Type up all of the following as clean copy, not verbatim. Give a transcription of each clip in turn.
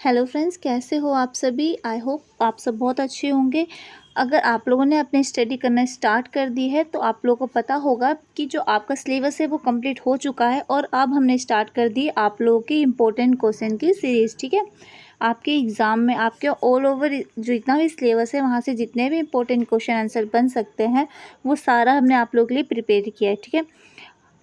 Hello friends, कैसे हो आप सभी। आई होप आप सब बहुत अच्छे होंगे। अगर आप लोगों ने अपनी स्टडी करना स्टार्ट कर दी है तो आप लोगों को पता होगा कि जो आपका सिलेबस है वो कंप्लीट हो चुका है और अब हमने स्टार्ट कर दी आप लोगों की इम्पोर्टेंट क्वेश्चन की सीरीज़। ठीक है, आपके एग्ज़ाम में आपके ऑल ओवर जो इतना भी सिलेबस है वहाँ से जितने भी इम्पोर्टेंट क्वेश्चन आंसर बन सकते हैं वो सारा हमने आप लोगों के लिए प्रिपेयर किया है। ठीक है,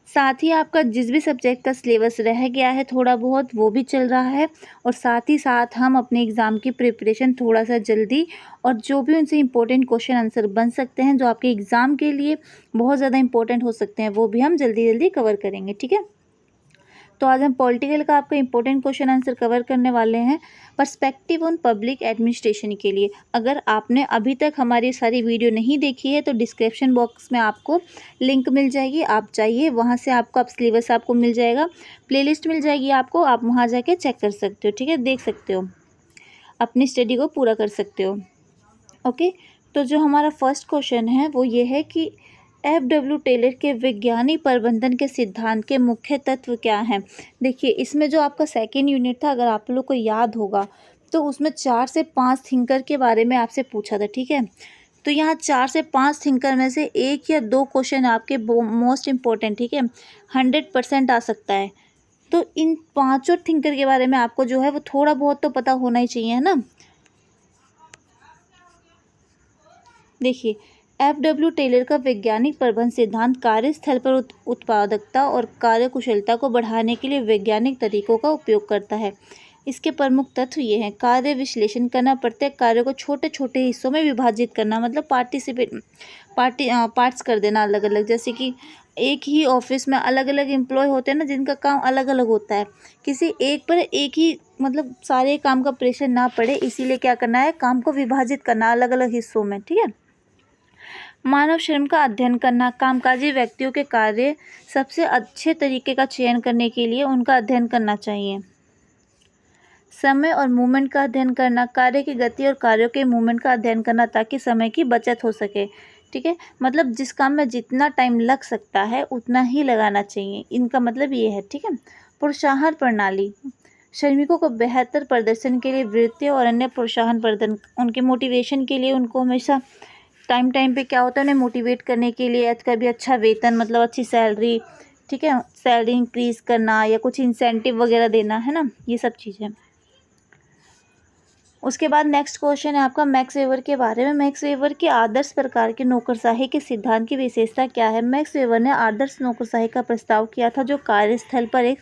साथ ही आपका जिस भी सब्जेक्ट का सिलेबस रह गया है थोड़ा बहुत वो भी चल रहा है और साथ ही साथ हम अपने एग्ज़ाम की प्रिपरेशन थोड़ा सा जल्दी और जो भी उनसे इम्पोर्टेंट क्वेश्चन आंसर बन सकते हैं जो आपके एग्ज़ाम के लिए बहुत ज़्यादा इंपॉर्टेंट हो सकते हैं वो भी हम जल्दी जल्दी कवर करेंगे। ठीक है, तो आज हम पॉलिटिकल का आपका इंपॉर्टेंट क्वेश्चन आंसर कवर करने वाले हैं पर्सपेक्टिव ऑन पब्लिक एडमिनिस्ट्रेशन के लिए। अगर आपने अभी तक हमारी सारी वीडियो नहीं देखी है तो डिस्क्रिप्शन बॉक्स में आपको लिंक मिल जाएगी, आप जाइए वहाँ से आपको सिलेबस आपको मिल जाएगा, प्लेलिस्ट मिल जाएगी आपको, आप वहाँ जाके चेक कर सकते हो। ठीक है, देख सकते हो, अपनी स्टडी को पूरा कर सकते हो। ओके, तो जो हमारा फर्स्ट क्वेश्चन है वो ये है कि FW टेलर के वैज्ञानिक प्रबंधन के सिद्धांत के मुख्य तत्व क्या हैं। देखिए, इसमें जो आपका सेकेंड यूनिट था अगर आप लोग को याद होगा तो उसमें 4 से 5 थिंकर के बारे में आपसे पूछा था। ठीक है, तो यहाँ 4 से 5 थिंकर में से 1 या 2 क्वेश्चन आपके मोस्ट इम्पोर्टेंट, ठीक है, 100% आ सकता है। तो इन पाँचों थिंकर के बारे में आपको जो है वो थोड़ा बहुत तो पता होना ही चाहिए, है ना। देखिए, FW टेलर का वैज्ञानिक प्रबंध सिद्धांत कार्यस्थल पर उत्पादकता और कार्यकुशलता को बढ़ाने के लिए वैज्ञानिक तरीकों का उपयोग करता है। इसके प्रमुख तत्व ये हैं: कार्य विश्लेषण करना, प्रत्येक कार्य को छोटे छोटे हिस्सों में विभाजित करना, मतलब पार्ट्स कर देना अलग अलग। जैसे कि एक ही ऑफिस में अलग अलग एम्प्लॉय होते हैं ना जिनका काम अलग अलग होता है, किसी एक पर एक ही मतलब सारे काम का प्रेशर ना पड़े, इसीलिए क्या करना है, काम को विभाजित करना अलग अलग हिस्सों में। ठीक है, मानव श्रम का अध्ययन करना, कामकाजी व्यक्तियों के कार्य सबसे अच्छे तरीके का चयन करने के लिए उनका अध्ययन करना चाहिए। समय और मूवमेंट का अध्ययन करना, कार्य की गति और कार्यों के मूवमेंट का अध्ययन करना ताकि समय की बचत हो सके। ठीक है, मतलब जिस काम में जितना टाइम लग सकता है उतना ही लगाना चाहिए, इनका मतलब ये है। ठीक है, प्रोत्साहन प्रणाली, श्रमिकों को बेहतर प्रदर्शन के लिए वृत्ति और अन्य प्रोत्साहन प्रदान, उनके मोटिवेशन के लिए उनको हमेशा टाइम टाइम पे क्या होता है उन्हें मोटिवेट करने के लिए कभी अच्छा वेतन मतलब अच्छी सैलरी, ठीक है, सैलरी इंक्रीज़ करना या कुछ इंसेंटिव वगैरह देना, है ना, ये सब चीज़ें। उसके बाद नेक्स्ट क्वेश्चन है आपका मैक्स वेबर के बारे में। मैक्स वेबर के आदर्श प्रकार के नौकरशाही के सिद्धांत की विशेषता क्या है। मैक्स वेबर ने आदर्श नौकरशाही का प्रस्ताव किया था जो कार्यस्थल पर एक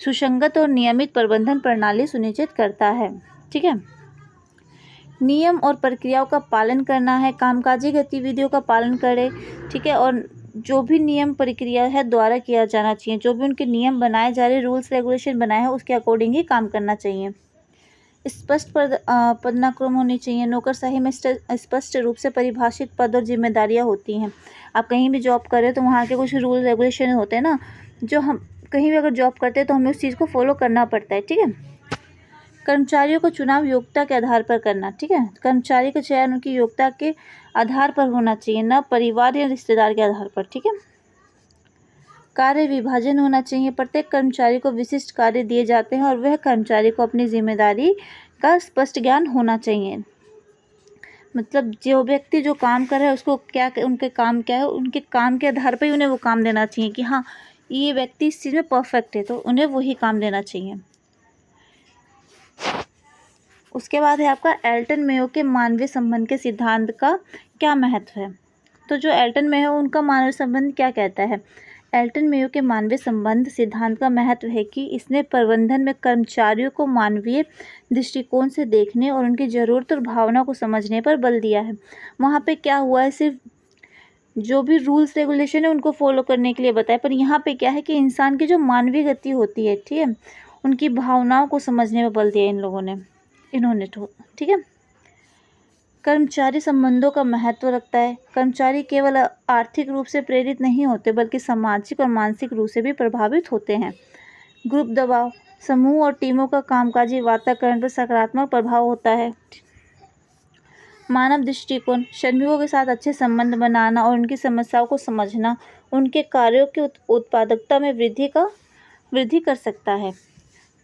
सुसंगत और नियमित प्रबंधन प्रणाली सुनिश्चित करता है। ठीक है, नियम और प्रक्रियाओं का पालन करना है, कामकाजी गतिविधियों का पालन करें। ठीक है, और जो भी नियम प्रक्रिया है द्वारा किया जाना चाहिए, जो भी उनके नियम बनाए जा रहे, रूल्स रेगुलेशन बनाए हैं उसके अकॉर्डिंग ही काम करना चाहिए। स्पष्ट पदानुक्रम होनी चाहिए, नौकरशाही में स्पष्ट रूप से परिभाषित पद और जिम्मेदारियां होती हैं। आप कहीं भी जॉब कर रहे हो तो वहाँ के कुछ रूल रेगुलेशन होते हैं ना, जो हम कहीं भी अगर जॉब करते हैं तो हमें उस चीज़ को फॉलो करना पड़ता है। ठीक है, कर्मचारियों को चुनाव योग्यता के आधार पर करना। ठीक है, कर्मचारी का चयन उनकी योग्यता के आधार पर होना चाहिए, न परिवार या रिश्तेदार के आधार पर। ठीक है, कार्य विभाजन होना चाहिए, प्रत्येक कर्मचारी को विशिष्ट कार्य दिए जाते हैं और वह कर्मचारी को अपनी जिम्मेदारी का स्पष्ट ज्ञान होना चाहिए। मतलब जो व्यक्ति जो काम कर रहा है उसको क्या उनके काम क्या है, उनके काम के आधार पर ही उन्हें वो काम देना चाहिए कि हाँ ये व्यक्ति इस चीज़ में परफेक्ट है तो उन्हें वही काम देना चाहिए। उसके बाद है आपका एल्टन मेयो के मानवीय संबंध के सिद्धांत का क्या महत्व है। तो जो एल्टन मेयो उनका मानवीय संबंध क्या कहता है। एल्टन मेयो के मानवीय संबंध सिद्धांत का महत्व है कि इसने प्रबंधन में कर्मचारियों को मानवीय दृष्टिकोण से देखने और उनकी ज़रूरत और भावना को समझने पर बल दिया है। वहाँ पे क्या हुआ है, सिर्फ जो भी रूल्स रेगुलेशन है उनको फॉलो करने के लिए बताया, पर यहाँ पे क्या है कि इंसान की जो मानवीय गति होती है, ठीक है, उनकी भावनाओं को समझने पर बल दिया इन्होंने तो। ठीक है, कर्मचारी संबंधों का महत्व रखता है। कर्मचारी केवल आर्थिक रूप से प्रेरित नहीं होते बल्कि सामाजिक और मानसिक रूप से भी प्रभावित होते हैं। ग्रुप दबाव, समूह और टीमों का कामकाजी वातावरण पर सकारात्मक प्रभाव होता है। मानव दृष्टिकोण, श्रमिकों के साथ अच्छे संबंध बनाना और उनकी समस्याओं को समझना उनके कार्यों की उत्पादकता में वृद्धि कर सकता है।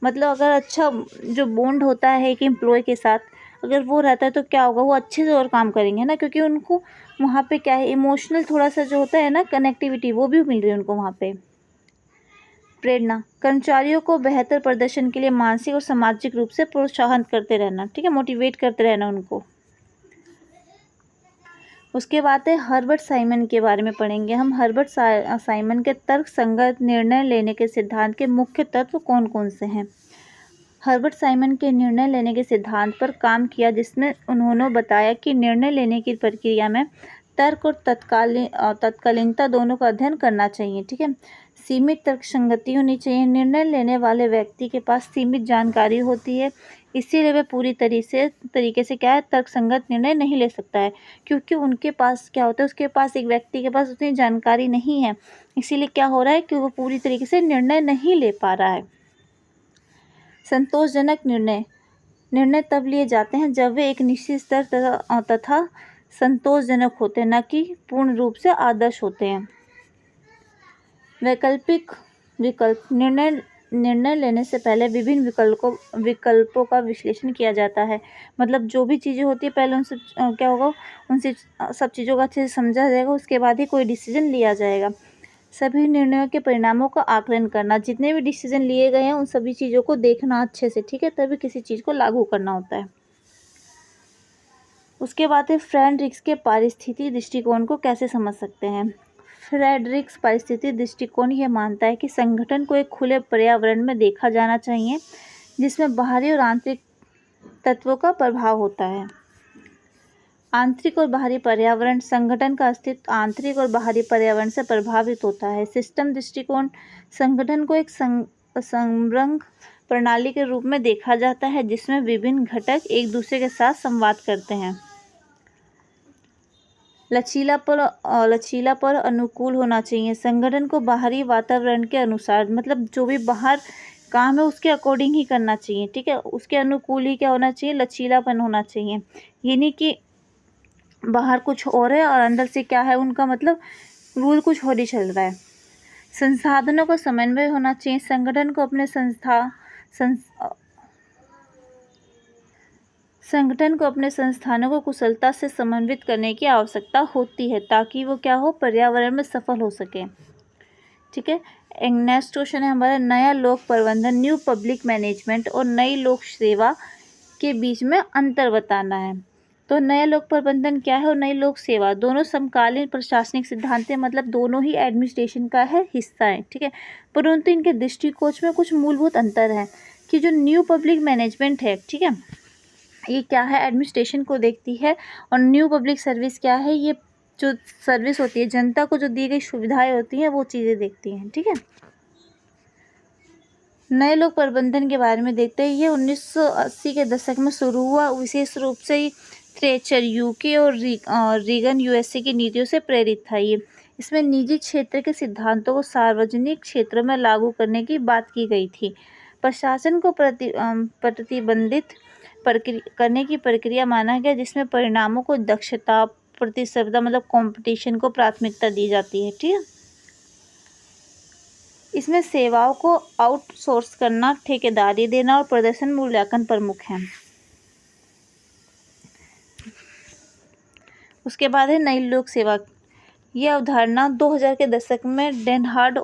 मतलब अगर अच्छा जो बॉन्ड होता है एक एम्प्लॉय के साथ, अगर वो रहता है तो क्या होगा, वो अच्छे से और काम करेंगे ना, क्योंकि उनको वहाँ पे क्या है, इमोशनल थोड़ा सा जो होता है ना कनेक्टिविटी, वो भी मिल रही है उनको वहाँ पे। प्रेरणा, कर्मचारियों को बेहतर प्रदर्शन के लिए मानसिक और सामाजिक रूप से प्रोत्साहन करते रहना, ठीक है, मोटिवेट करते रहना उनको। उसके बाद है हर्बर्ट साइमन के बारे में पढ़ेंगे हम। हर्बर्ट साइमन के तर्क संगत निर्णय लेने के सिद्धांत के मुख्य तत्व कौन कौन से हैं। हर्बर्ट साइमन के निर्णय लेने के सिद्धांत पर काम किया, जिसमें उन्होंने बताया कि निर्णय लेने की प्रक्रिया में तर्क और तत्कालीनता दोनों का अध्ययन करना चाहिए, ठीक है। सीमित तर्क संगति होनी चाहिए। निर्णय लेने वाले व्यक्ति के पास सीमित जानकारी होती है, इसीलिए वह पूरी तरीके से क्या है, तर्कसंगत निर्णय नहीं ले सकता है, क्योंकि उनके पास क्या होता है, उसके पास, एक व्यक्ति के पास उतनी जानकारी नहीं है, इसीलिए क्या हो रहा है कि वो पूरी तरीके से निर्णय नहीं ले पा रहा है। संतोषजनक निर्णय तब लिए जाते हैं जब वे एक निश्चित स्तर तथा संतोषजनक होते हैं, न कि पूर्ण रूप से आदर्श होते हैं। वैकल्पिक विकल्प, निर्णय लेने से पहले विभिन्न विकल्पों का विश्लेषण किया जाता है। मतलब जो भी चीज़ें होती है पहले उनसे क्या होगा, उनसे सब चीज़ों का अच्छे से समझा जाएगा, उसके बाद ही कोई डिसीजन लिया जाएगा। सभी निर्णयों के परिणामों का आकलन करना, जितने भी डिसीजन लिए गए हैं उन सभी चीज़ों को देखना अच्छे से, ठीक है, तभी किसी चीज़ को लागू करना होता है। उसके बाद है फ्रेडरिक्स के पारिस्थितिक दृष्टिकोण को कैसे समझ सकते हैं। फ्रेडरिक्स पारिस्थितिक दृष्टिकोण यह मानता है कि संगठन को एक खुले पर्यावरण में देखा जाना चाहिए, जिसमें बाहरी और आंतरिक तत्वों का प्रभाव होता है। आंतरिक और बाहरी पर्यावरण, संगठन का अस्तित्व आंतरिक और बाहरी पर्यावरण से प्रभावित होता है। सिस्टम दृष्टिकोण, संगठन को एक समग्र प्रणाली के रूप में देखा जाता है, जिसमें विभिन्न घटक एक दूसरे के साथ संवाद करते हैं। लचीला पर अनुकूल होना चाहिए। संगठन को बाहरी वातावरण के अनुसार, मतलब जो भी बाहर काम है उसके अकॉर्डिंग ही करना चाहिए, ठीक है, उसके अनुकूल ही क्या होना चाहिए, लचीलापन होना चाहिए। ये नहीं कि बाहर कुछ और है और अंदर से क्या है उनका, मतलब रूल कुछ और ही चल रहा है। संसाधनों का समन्वय होना चाहिए। संगठन को अपने संस्थानों को कुशलता से समन्वित करने की आवश्यकता होती है, ताकि वो क्या हो, पर्यावरण में सफल हो सके, ठीक है। एक नेक्स्ट क्वेश्चन है हमारा, नया लोक प्रबंधन, न्यू पब्लिक मैनेजमेंट और नई लोक सेवा के बीच में अंतर बताना है। तो नया लोक प्रबंधन क्या है और नई लोक सेवा, दोनों समकालीन प्रशासनिक सिद्धांत हैं, मतलब दोनों ही एडमिनिस्ट्रेशन का है हिस्सा है, ठीक है, परंतु इनके दृष्टिकोण में कुछ मूलभूत अंतर है। कि जो न्यू पब्लिक मैनेजमेंट है, ठीक है, ये क्या है, एडमिनिस्ट्रेशन को देखती है, और न्यू पब्लिक सर्विस क्या है, ये जो सर्विस होती है, जनता को जो दी गई सुविधाएं होती हैं वो चीज़ें देखती हैं, ठीक है। नए लोक प्रबंधन के बारे में देखते हैं। ये 1980 के दशक में शुरू हुआ, विशेष रूप से थ्रेचर यूके और रीगन यूएसए की नीतियों से प्रेरित था। ये इसमें निजी क्षेत्र के सिद्धांतों को सार्वजनिक क्षेत्रों में लागू करने की बात की गई थी। प्रशासन को प्रतिबंधित करने की प्रक्रिया माना गया, जिसमें परिणामों को दक्षता, प्रतिस्पर्धा, मतलब कंपटीशन को प्राथमिकता दी जाती है, ठीक है। इसमें सेवाओं को आउटसोर्स करना, ठेकेदारी देना और प्रदर्शन मूल्यांकन प्रमुख हैं। उसके बाद है नई लोक सेवा। यह अवधारणा 2000 के दशक में डेनहार्ड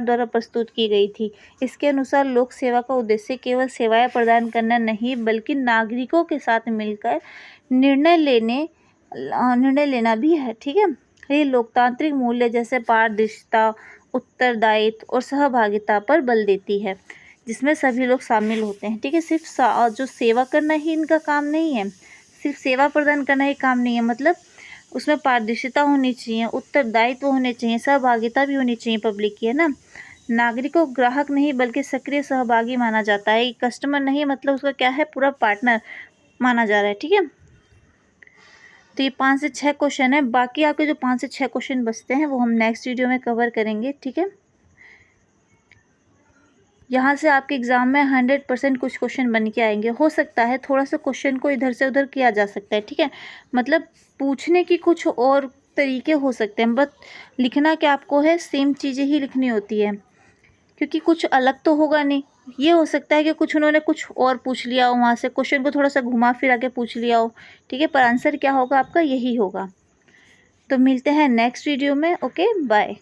द्वारा प्रस्तुत की गई थी। इसके अनुसार लोक सेवा का उद्देश्य केवल सेवाएं प्रदान करना नहीं, बल्कि नागरिकों के साथ मिलकर निर्णय लेना भी है, ठीक है। ये लोकतांत्रिक मूल्य जैसे पारदर्शिता, उत्तरदायित्व और सहभागिता पर बल देती है, जिसमें सभी लोग शामिल होते हैं, ठीक है। सिर्फ जो सेवा करना ही इनका काम नहीं है, सिर्फ सेवा प्रदान करना ही काम नहीं है, मतलब उसमें पारदर्शिता होनी चाहिए, उत्तरदायित्व होने चाहिए, सहभागिता भी होनी चाहिए पब्लिक की, है ना। नागरिक को ग्राहक नहीं बल्कि सक्रिय सहभागी माना जाता है। कस्टमर नहीं, मतलब उसका क्या है, पूरा पार्टनर माना जा रहा है, ठीक है। तो ये 5 से 6 क्वेश्चन है। बाकी आपके जो 5 से 6 क्वेश्चन बचते हैं वो हम नेक्स्ट वीडियो में कवर करेंगे, ठीक है। यहाँ से आपके एग्ज़ाम में 100% कुछ क्वेश्चन बन के आएंगे। हो सकता है थोड़ा सा क्वेश्चन को इधर से उधर किया जा सकता है, ठीक है, मतलब पूछने की कुछ और तरीके हो सकते हैं, बट लिखना क्या आपको है, सेम चीज़ें ही लिखनी होती है, क्योंकि कुछ अलग तो होगा नहीं, ये हो सकता है कि कुछ उन्होंने कुछ और पूछ लिया हो, वहाँ से क्वेश्चन को थोड़ा सा घुमा फिरा के पूछ लिया हो, ठीक है, पर आंसर क्या होगा आपका यही होगा। तो मिलते हैं नेक्स्ट वीडियो में। Okay, bye.